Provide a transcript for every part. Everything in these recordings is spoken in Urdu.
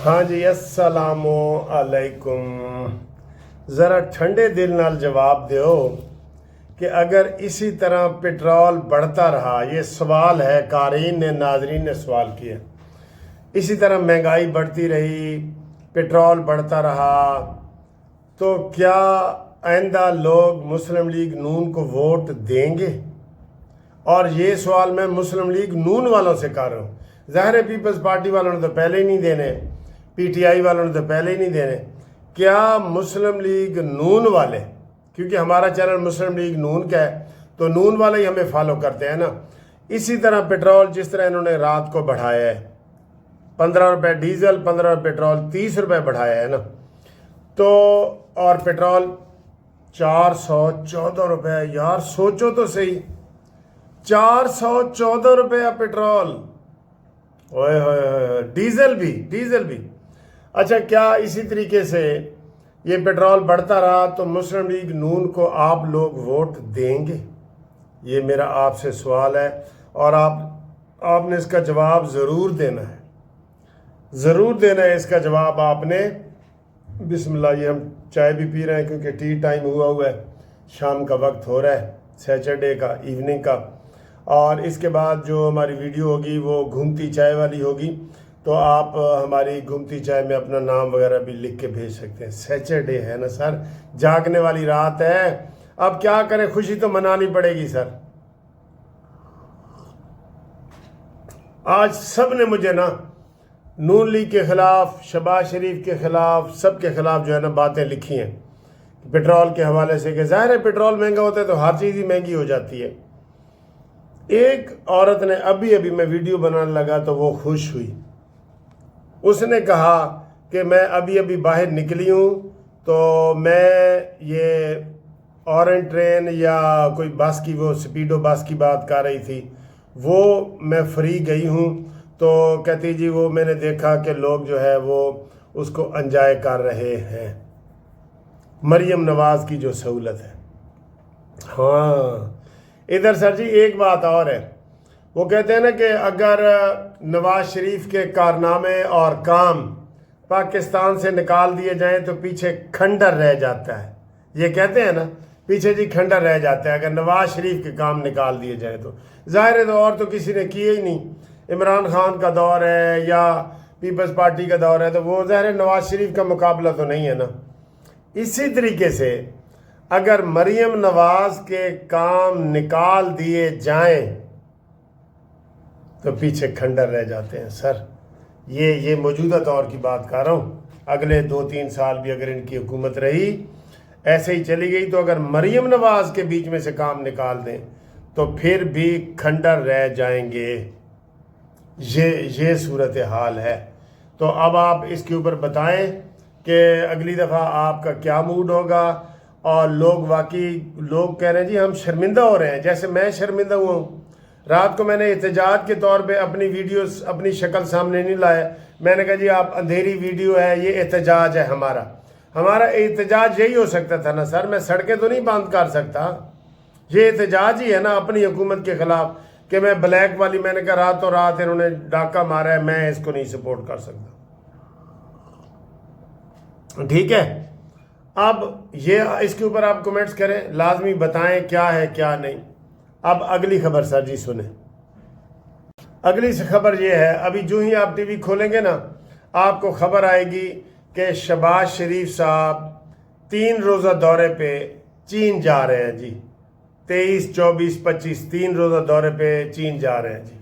ہاں جی، السلام علیکم. ذرا ٹھنڈے دل نال جواب دیو کہ اگر اسی طرح پٹرول بڑھتا رہا، یہ سوال ہے، قارئین نے، ناظرین نے سوال کیا، اسی طرح مہنگائی بڑھتی رہی، پٹرول بڑھتا رہا، تو کیا آئندہ لوگ مسلم لیگ نون کو ووٹ دیں گے؟ اور یہ سوال میں مسلم لیگ نون والوں سے کر رہا ہوں. ظاہر ہے پیپلز پارٹی والوں نے تو پہلے ہی نہیں دینے، پی ٹی آئی والوں نے تو پہلے ہی نہیں دینے. کیا مسلم لیگ نون والے، کیونکہ ہمارا چینل مسلم لیگ نون کا ہے تو نون والے ہی ہمیں فالو کرتے ہیں نا، اسی طرح پٹرول جس طرح انہوں نے رات کو بڑھایا ہے، 15 روپے ڈیزل، 15 روپے پٹرول، 30 روپے بڑھایا ہے نا، تو اور پٹرول 414 روپے. یار سوچو تو صحیح، 414 روپے پٹرول، اوئے ہوئے ہوئے، ڈیزل بھی. اچھا، کیا اسی طریقے سے یہ پٹرول بڑھتا رہا تو مسلم لیگ نون کو آپ لوگ ووٹ دیں گے؟ یہ میرا آپ سے سوال ہے، اور آپ نے اس کا جواب ضرور دینا ہے اس کا جواب آپ نے. بسم اللہ. یہ ہم چائے بھی پی رہے ہیں کیونکہ ٹی ٹائم ہوا ہے، شام کا وقت ہو رہا ہے، سیچرڈے کا ایوننگ کا. اور اس کے بعد جو ہماری ویڈیو ہوگی وہ گھومتی چائے والی ہوگی، تو آپ ہماری گھومتی چائے میں اپنا نام وغیرہ بھی لکھ کے بھیج سکتے ہیں. سیچرڈے ہے نا سر، جاگنے والی رات ہے، اب کیا کریں، خوشی تو منانی پڑے گی سر. آج سب نے مجھے نا نون لیگ کے خلاف، شہباز شریف کے خلاف، سب کے خلاف جو ہے نا باتیں لکھی ہیں پٹرول کے حوالے سے، کہ ظاہر ہے پٹرول مہنگا ہوتا ہے تو ہر چیز ہی مہنگی ہو جاتی ہے. ایک عورت نے ابھی میں ویڈیو بنانے لگا تو وہ خوش ہوئی. اس نے کہا کہ میں ابھی باہر نکلی ہوں، تو میں یہ اورنج ٹرین یا کوئی بس کی، وہ سپیڈو بس کی بات کر رہی تھی، وہ میں فری گئی ہوں، تو کہتی جی وہ میں نے دیکھا کہ لوگ جو ہے وہ اس کو انجوائے کر رہے ہیں. مریم نواز کی جو سہولت ہے. ہاں ادھر سر جی ایک بات اور ہے، وہ کہتے ہیں نا کہ اگر نواز شریف کے کارنامے اور کام پاکستان سے نکال دیے جائیں تو پیچھے کھنڈر رہ جاتا ہے. یہ کہتے ہیں نا پیچھے جی کھنڈر رہ جاتا ہے اگر نواز شریف کے کام نکال دیے جائیں تو. ظاہر ہے تو اور تو کسی نے کیے ہی نہیں. عمران خان کا دور ہے یا پیپلز پارٹی کا دور ہے، تو وہ ظاہر ہے نواز شریف کا مقابلہ تو نہیں ہے نا. اسی طریقے سے اگر مریم نواز کے کام نکال دیے جائیں تو پیچھے کھنڈر رہ جاتے ہیں سر. یہ موجودہ دور کی بات کر رہا ہوں. اگلے 2-3 سال بھی اگر ان کی حکومت رہی، ایسے ہی چلی گئی، تو اگر مریم نواز کے بیچ میں سے کام نکال دیں تو پھر بھی کھنڈر رہ جائیں گے. یہ صورتحال ہے. تو اب آپ اس کے اوپر بتائیں کہ اگلی دفعہ آپ کا کیا موڈ ہوگا. اور لوگ کہہ رہے ہیں جی ہم شرمندہ ہو رہے ہیں، جیسے میں شرمندہ ہوا ہوں. رات کو میں نے احتجاج کے طور پہ اپنی ویڈیوز، اپنی شکل سامنے نہیں لائے. میں نے کہا جی آپ اندھیری ویڈیو ہے، یہ احتجاج ہے ہمارا احتجاج یہی ہو سکتا تھا نا سر. میں سڑکیں تو نہیں بند کر سکتا. یہ احتجاج ہی ہے نا اپنی حکومت کے خلاف، کہ میں بلیک والی، میں نے کہا راتوں رات انہوں نے ڈاکہ مارا ہے، میں اس کو نہیں سپورٹ کر سکتا. ٹھیک ہے، اب یہ اس کے اوپر آپ کمنٹس کریں، لازمی بتائیں کیا ہے کیا نہیں. اب اگلی خبر سر جی سنیں. اگلی خبر یہ ہے، ابھی جو ہی آپ ٹی وی کھولیں گے نا آپ کو خبر آئے گی کہ شہباز شریف صاحب 3 روزہ دورے پہ چین جا رہے ہیں جی. 23، 24، 25 3 روزہ دورے پہ چین جا رہے ہیں جی.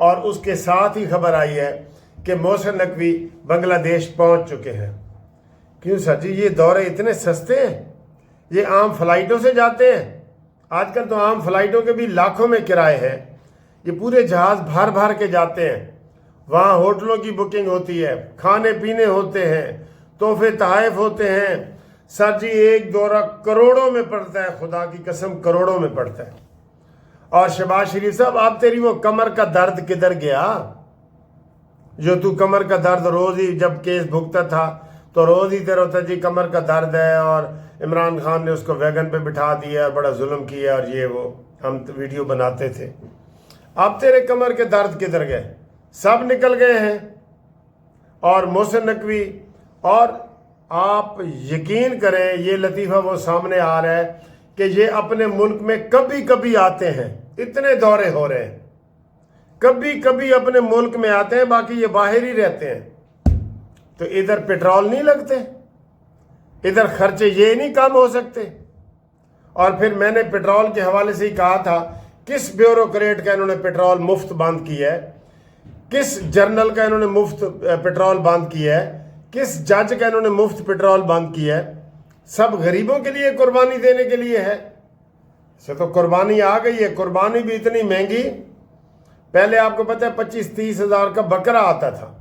اور اس کے ساتھ ہی خبر آئی ہے کہ محسن نقوی بنگلہ دیش پہنچ چکے ہیں. کیوں سر جی یہ دورے اتنے سستے ہیں؟ یہ عام فلائٹوں سے جاتے ہیں. آج کل تو عام فلائٹوں کے بھی لاکھوں میں کرائے ہیں. یہ پورے جہاز بھر کے جاتے ہیں. وہاں ہوٹلوں کی بکنگ ہوتی ہے، کھانے پینے ہوتے ہیں، تحفے تحائف ہوتے ہیں. سر جی ایک دورہ کروڑوں میں پڑتا ہے، خدا کی قسم کروڑوں میں پڑتا ہے. اور شہباز شریف صاحب آپ تیری وہ کمر کا درد کدھر گیا؟ جو تو کمر کا درد روز ہی جب کیس بھگتا تھا تو روز ہی تیرا ہوتا جی کمر کا درد ہے، اور عمران خان نے اس کو ویگن پہ بٹھا دیا اور بڑا ظلم کیا، اور یہ وہ ہم ویڈیو بناتے تھے. اب تیرے کمر کے درد کدھر گئے؟ سب نکل گئے ہیں. اور محسن نقوی، اور آپ یقین کریں یہ لطیفہ وہ سامنے آ رہا ہے کہ یہ اپنے ملک میں کبھی کبھی آتے ہیں، اتنے دورے ہو رہے ہیں، کبھی کبھی اپنے ملک میں آتے ہیں، باقی یہ باہر ہی رہتے ہیں۔ تو ادھر پیٹرول نہیں لگتے، ادھر خرچے یہ نہیں کم ہو سکتے۔ اور پھر میں نے پیٹرول کے حوالے سے ہی کہا تھا، کس بیوروکریٹ کا انہوں نے پیٹرول مفت بند کیا ہے، کس جرنل کا انہوں نے مفت پیٹرول بند کیا ہے، کس جج کا انہوں نے مفت پیٹرول بند کیا ہے؟ سب غریبوں کے لیے قربانی دینے کے لیے ہے۔ سے تو قربانی آ گئی ہے، قربانی بھی اتنی مہنگی۔ پہلے آپ کو پتہ ہے 25-30 ہزار کا بکرا آتا تھا۔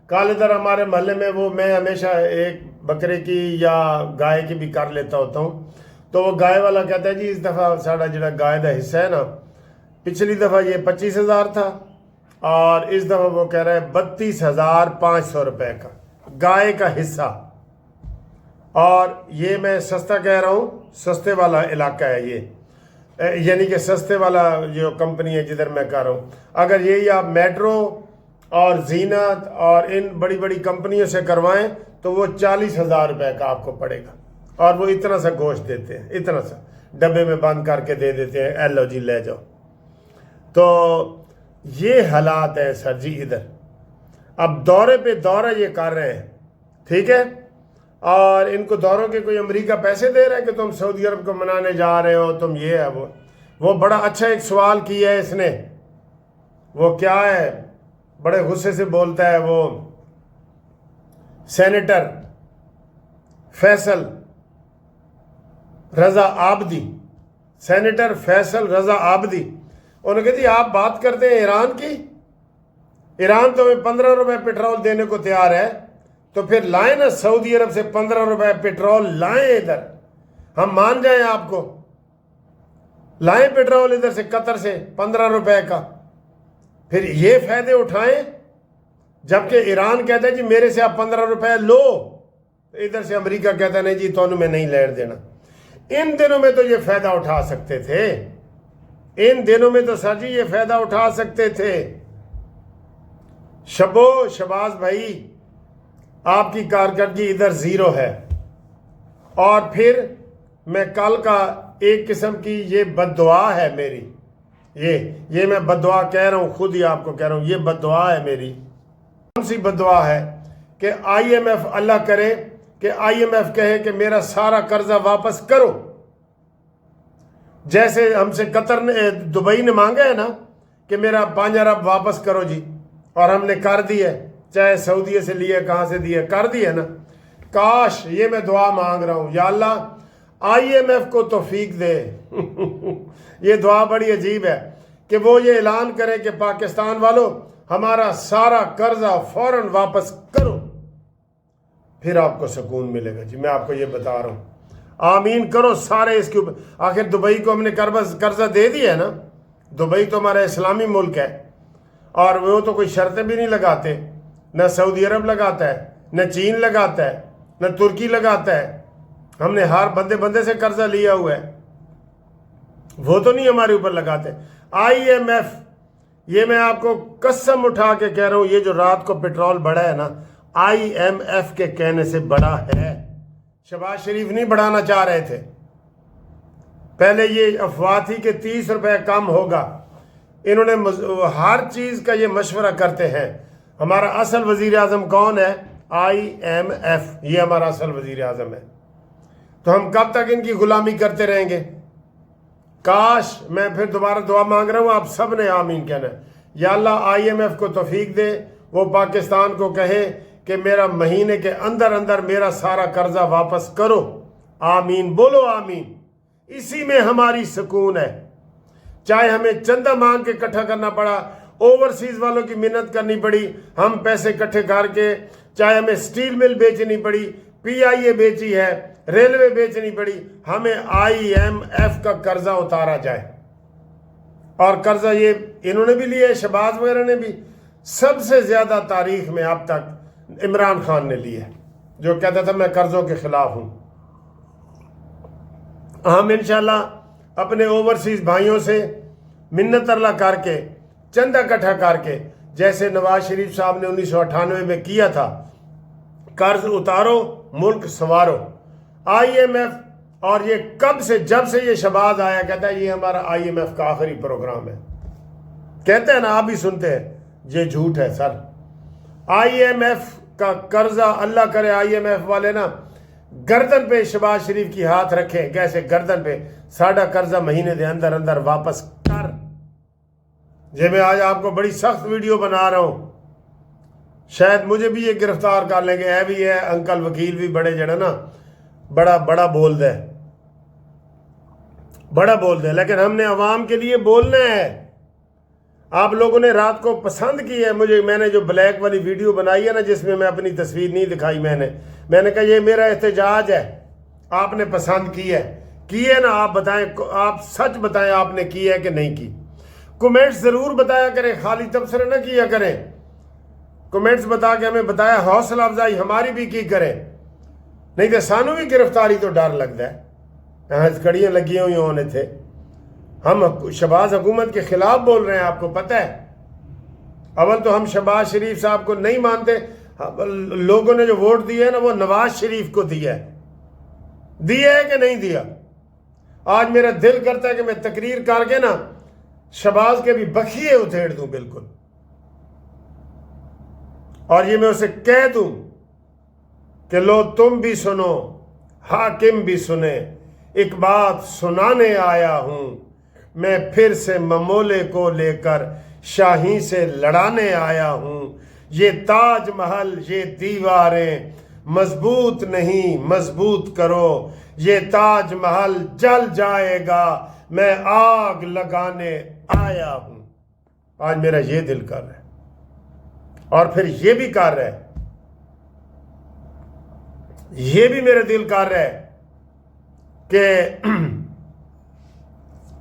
کل ادھر ہمارے محلے میں وہ میں ہمیشہ ایک بکرے کی یا گائے کی بھی کر لیتا ہوتا ہوں، تو وہ گائے والا کہتا ہے جی اس دفعہ ساڑا جڑا گائے دا حصہ ہے نا، پچھلی دفعہ یہ 25,000 تھا اور اس دفعہ وہ کہہ رہا ہے 32,500 روپے کا گائے کا حصہ۔ اور یہ میں سستا کہہ رہا ہوں، سستے والا علاقہ ہے یہ، یعنی کہ سستے والا جو کمپنی ہے جدھر میں کہہ رہا ہوں۔ اگر یہی آپ میٹرو اور زینت اور ان بڑی بڑی کمپنیوں سے کروائیں تو وہ 40,000 روپے کا آپ کو پڑے گا، اور وہ اتنا سا گوشت دیتے ہیں، اتنا سا ڈبے میں بند کر کے دے دیتے ہیں، ایلو جی لے جاؤ۔ تو یہ حالات ہیں سر جی ادھر۔ اب دورے پہ دورہ یہ کر رہے ہیں، ٹھیک ہے، اور ان کو دوروں کے کوئی امریکہ پیسے دے رہا ہے کہ تم سعودی عرب کو منانے جا رہے ہو، تم یہ ہے وہ بڑا اچھا ایک سوال کیا ہے اس نے، وہ کیا ہے، بڑے غصے سے بولتا ہے وہ سینیٹر فیصل رضا عابدی، سینیٹر فیصل رضا عابدی، انہوں نے کہا جی آپ بات کرتے ہیں ایران کی، ایران تو ہمیں 15 روپے پیٹرول دینے کو تیار ہے، تو پھر لائیں نا سعودی عرب سے 15 روپے پیٹرول لائیں ادھر، ہم مان جائیں آپ کو، لائیں پیٹرول ادھر سے قطر سے 15 روپے کا، پھر یہ فائدے اٹھائیں، جبکہ ایران کہتا ہے جی میرے سے آپ 15 روپے لو، ادھر سے امریکہ کہتا ہے نہیں جی تو میں نہیں لین دینا۔ ان دنوں میں تو یہ فائدہ اٹھا سکتے تھے، ان دنوں میں تو سر جی یہ فائدہ اٹھا سکتے تھے۔ شباز بھائی آپ کی کارکردگی ادھر زیرو ہے، اور پھر میں کل کا ایک قسم کی یہ بد دعا ہے میری، یہ میں بد دعا کہہ رہا ہوں، خود ہی آپ کو کہہ رہا ہوں، یہ بد دعا ہے میری۔ کون سی بد دعا ہے؟ کہ آئی ایم ایف، اللہ کرے کہ آئی ایم ایف کہے کہ میرا سارا قرضہ واپس کرو، جیسے ہم سے قطر نے دبئی نے مانگا ہے نا کہ میرا 5 ارب واپس کرو جی، اور ہم نے کر دی ہے، چاہے سعودیہ سے لیے کہاں سے دیے، کر دی ہے نا۔ کاش، یہ میں دعا مانگ رہا ہوں، یا اللہ آئی ایم ایف کو توفیق دے یہ دعا بڑی عجیب ہے کہ وہ یہ اعلان کرے کہ پاکستان والوں ہمارا سارا قرضہ فوراً واپس کرو، پھر آپ کو سکون ملے گا جی، میں آپ کو یہ بتا رہا ہوں۔ آمین کرو سارے اس کے اوپر۔ آخر دبئی کو ہم نے قرضہ دے دیا ہے نا، دبئی تو ہمارا اسلامی ملک ہے، اور وہ تو کوئی شرطیں بھی نہیں لگاتے، نہ سعودی عرب لگاتا ہے، نہ چین لگاتا ہے، نہ ترکی لگاتا ہے، ہم نے ہر بندے سے قرضہ لیا ہوا ہے، وہ تو نہیں ہمارے اوپر لگاتے۔ آئی ایم ایف، یہ میں آپ کو قسم اٹھا کے کہہ رہا ہوں، یہ جو رات کو پیٹرول بڑھا ہے نا، آئی ایم ایف کے کہنے سے بڑا ہے۔ شہباز شریف نہیں بڑھانا چاہ رہے تھے، پہلے یہ افواہ تھی کہ 30 روپے کم ہوگا، انہوں نے ہر چیز کا یہ مشورہ کرتے ہیں۔ ہمارا اصل وزیر اعظم کون ہے؟ آئی ایم ایف، یہ ہمارا اصل وزیر اعظم ہے، تو ہم کب تک ان کی غلامی کرتے رہیں گے؟ کاش، میں پھر دوبارہ دعا مانگ رہا ہوں، آپ سب نے آمین کہنا ہے، یا اللہ آئی ایم ایف کو توفیق دے، وہ پاکستان کو کہے کہ میرا مہینے کے اندر اندر میرا سارا قرضہ واپس کرو۔ آمین، بولو آمین، اسی میں ہماری سکون ہے۔ چاہے ہمیں چندہ مانگ کے اکٹھا کرنا پڑا، اوورسیز والوں کی محنت کرنی پڑی، ہم پیسے اکٹھے کر کے، چاہے ہمیں سٹیل مل بیچنی پڑی، پی آئی اے بیچی ہے، ریلوے بیچنی پڑی، ہمیں آئی ایم ایف کا قرضہ اتارا جائے۔ اور قرضہ یہ انہوں نے بھی لیا ہے، شہباز وغیرہ نے بھی، سب سے زیادہ تاریخ میں اب تک عمران خان نے لیا ہے، جو کہتا تھا میں قرضوں کے خلاف ہوں۔ ہم انشاءاللہ اپنے اوورسیز بھائیوں سے منت اللہ کر کے، چندہ اکٹھا کر کے، جیسے نواز شریف صاحب نے 1998 میں کیا تھا، قرض اتارو ملک سنوارو۔ IMF، اور یہ کب سے، جب سے یہ شہباز آیا کہتا ہے یہ ہمارا IMF کا آخری پروگرام ہے، کہتے ہیں نا، آپ بھی سنتے ہیں، یہ جھوٹ ہے سر۔ IMF کا قرضہ، اللہ کرے IMF والے نا گردن پہ شہباز شریف کی ہاتھ رکھیں، کیسے گردن پہ، ساڑھا قرضہ مہینے دے اندر اندر واپس کر۔ یہ میں آج آپ کو بڑی سخت ویڈیو بنا رہا ہوں، شاید مجھے بھی یہ گرفتار کر لیں گے، اے بھی ہے انکل وکیل بھی بڑے جڑا نا بڑا بول دے، بڑا بول دے، لیکن ہم نے عوام کے لیے بولنا ہے۔ آپ لوگوں نے رات کو پسند کی ہے میں نے جو بلیک والی ویڈیو بنائی ہے نا، جس میں اپنی تصویر نہیں دکھائی، میں نے کہا یہ میرا احتجاج ہے، آپ نے پسند کی ہے نا، آپ بتائیں، آپ سچ بتائیں آپ نے کی ہے کہ نہیں کی۔ کومنٹس ضرور بتایا کریں، خالی تبصرہ نہ کیا کریں، کومنٹس بتا کے ہمیں بتایا، حوصلہ افزائی ہماری بھی کی کریں، نہیں تو سانو بھی گرفتاری تو ڈر لگتا ہے۔ یہاں کڑیاں لگی ہوئی ہونے تھے، ہم شہباز حکومت کے خلاف بول رہے ہیں، آپ کو پتہ ہے۔ اول تو ہم شہباز شریف صاحب کو نہیں مانتے، لوگوں نے جو ووٹ دیے ہے نا وہ نواز شریف کو دیا ہے کہ نہیں دیا۔ آج میرا دل کرتا ہے کہ میں تقریر کر کے نا شہباز کے بھی بخیے اتھیڑ دوں بالکل، اور یہ میں اسے کہہ دوں کہ لو تم بھی سنو، حاکم بھی سنے، ایک بات سنانے آیا ہوں، میں پھر سے ممولے کو لے کر شاہی سے لڑانے آیا ہوں۔ یہ تاج محل، یہ دیواریں مضبوط نہیں، مضبوط کرو، یہ تاج محل جل جائے گا، میں آگ لگانے آیا ہوں۔ آج میرا یہ دل کر رہا ہے، اور پھر یہ بھی کر رہا ہے، یہ بھی میرا دل کر رہا ہے کہ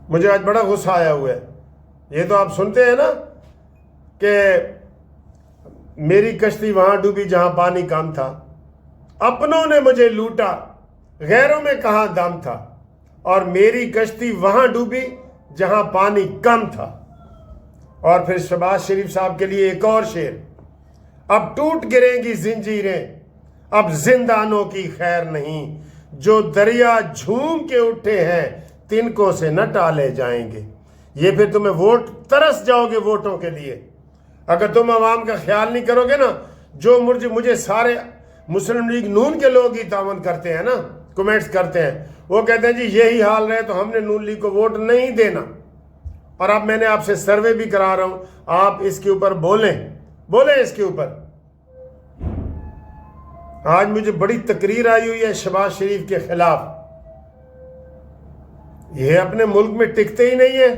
مجھے آج بڑا غصہ آیا ہوا ہے۔ یہ تو آپ سنتے ہیں نا کہ میری کشتی وہاں ڈوبی جہاں پانی کم تھا، اپنوں نے مجھے لوٹا، غیروں میں کہاں دم تھا، اور میری کشتی وہاں ڈوبی جہاں پانی کم تھا۔ اور پھر شہباز شریف صاحب کے لیے ایک اور شعر، اب ٹوٹ گریں گی زنجیریں، اب زندانوں کی خیر نہیں، جو دریا جھوم کے اٹھے ہیں تنکوں سے نہ ٹالے جائیں گے۔ یہ پھر تمہیں ووٹ، ترس جاؤ گے ووٹوں کے لیے اگر تم عوام کا خیال نہیں کرو گے نا۔ جو مجھے سارے مسلم لیگ نون کے لوگ ہی تعاون کرتے ہیں نا، کومنٹس کرتے ہیں، وہ کہتے ہیں جی یہی حال رہے تو ہم نے نون لیگ کو ووٹ نہیں دینا۔ اور اب میں نے آپ سے سروے بھی کرا رہا ہوں، آپ اس کے اوپر بولیں اس کے اوپر۔ آج مجھے بڑی تقریر آئی ہوئی ہے شہباز شریف کے خلاف، یہ اپنے ملک میں ٹکتے ہی نہیں ہیں،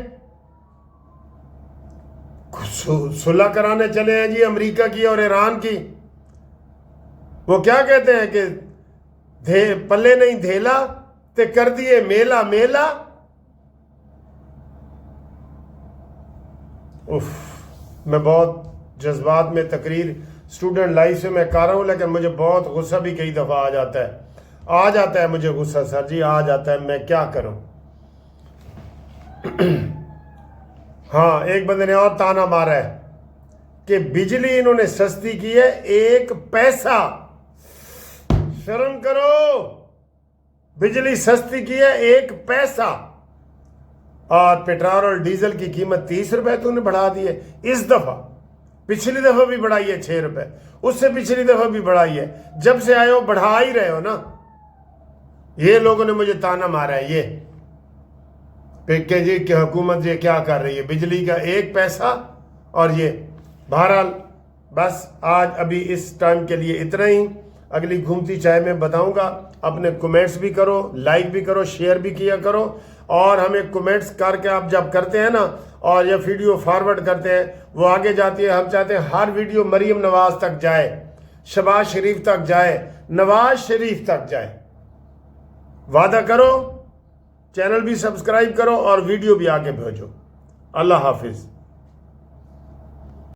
صلح کرانے چلے ہیں جی امریکہ کی اور ایران کی۔ وہ کیا کہتے ہیں کہ پلے نہیں دھیلا تے کر دیے میلا میلا۔ میں بہت جذبات میں تقریر اسٹوڈنٹ لائف سے میں کر رہا ہوں، لیکن مجھے بہت غصہ بھی کئی دفعہ آ جاتا ہے مجھے غصہ، سر جی آ جاتا ہے، میں کیا کروں۔ ہاں، ایک بندے نے اور تانا مارا ہے کہ بجلی انہوں نے سستی کی ہے 1 پیسہ، شرم کرو، بجلی سستی کی ہے 1 پیسہ، اور پیٹرول اور ڈیزل کی قیمت 30 روپے تو نے بڑھا دی ہے اس دفعہ، پچھلی دفعہ بھی بڑھائی ہے 6 روپے، اس سے پچھلی دفعہ بھی بڑھائی ہے، جب سے آئے ہو بڑھا ہی رہے ہو نا۔ یہ لوگوں نے مجھے تانا مارا ہے یہ کہ جی کہ حکومت یہ کیا کر رہی ہے، بجلی کا 1 پیسہ اور یہ۔ بہرحال بس آج ابھی اس ٹائم کے لیے اتنا ہی، اگلی گھومتی چائے میں بتاؤں گا۔ اپنے کومنٹس بھی کرو، لائک بھی کرو، شیئر بھی کیا کرو، اور ہمیں کومنٹس کر کے آپ جب کرتے ہیں نا اور یہ ویڈیو فارورڈ کرتے ہیں وہ آگے جاتی ہے۔ ہم چاہتے ہیں ہر ویڈیو مریم نواز تک جائے، شہباز شریف تک جائے، نواز شریف تک جائے۔ وعدہ کرو، چینل بھی سبسکرائب کرو اور ویڈیو بھی آگے بھیجو۔ اللہ حافظ۔